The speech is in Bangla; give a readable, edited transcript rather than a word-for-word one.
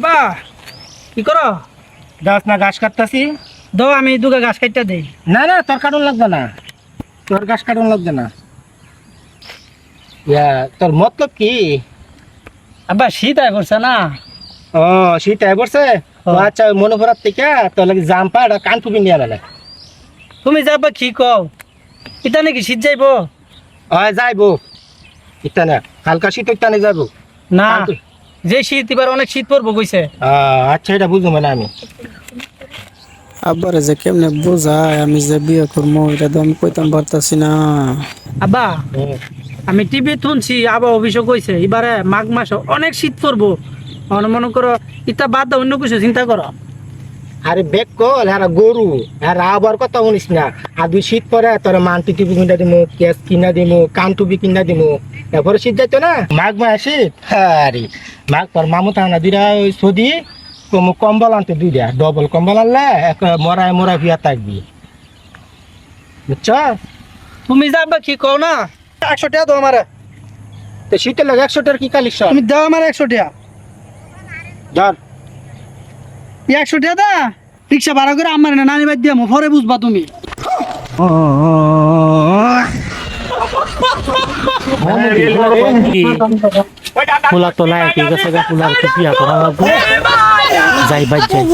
আব্বা কি করো? গাছ না ঘাস কাটতাছি। দাও আমি দুগা ঘাস কাটটা দেই। না না তোর কাটন লাগবে না, তোর ঘাস কাটন লাগবে না। ইয়া তোর মতলব কি? আব্বা শীত আয় পড়ছে না। ও শীত আই পড়ছে। ও। আচ্ছা মনে পড়ার থেকে তোর লাগে জাম্পার আর কানটুপি নিয়ে আনালে। তুমি যাবা কি কও? এটা নাকি শীত যাইবো? হয় যাইবো ইতানে, হালকা শীত ইতানে যাবো না, যে শীত এবার অনেক শীত পড়বো কইছে। আচ্ছা এটা বুঝবো না আমি। আব্বারে যে কেমনে বোঝায় আমি যে বিয়ে করবো এটা তো আমি কইতাম পারতাছি না। আব্বা আমি টিভি শুনছি আবার অভিষেক কইছে এবারে মাঘ মাসে অনেক শীত পড়বো। মনে করো ইটা বাদ দাও, অন্য কিছু চিন্তা করো। আরে বেক কল হ্যাঁ গরু হ্যাঁ আবার কথা শুনিস না। আর দুই শীত পরে তোর মানটি টিপি কিনা দিমু, কেস কিনা দিমু, কান টুপি কিনা দিমু। এরপরে শীত যাইতো না মাঘ মাস শীত। আরে মাঘ তোর মামু থানা দুইটা ওই সদি কম্বল আনতে দুইটা ডবল কম্বল আনলে এক মরায় মরা ভিয়া থাকবি, বুঝছ? তুমি যাবা কি কও না? 100 টাকা দাও আমারে। তো শীতের লাগে 100 টাকার কি কালেকশন? তুমি দাও আমার 100 টাকা। ধর 100 টাকা দা রিক্সা ভাড়া করে আমার না নানি বাদ দিয়া পরে বুঝবা তুমি। ফুলা তো লায়ক হয়ে গেছে গা, ফুলার কি বিয়া করা লাগবে। যাই বাজ যাই।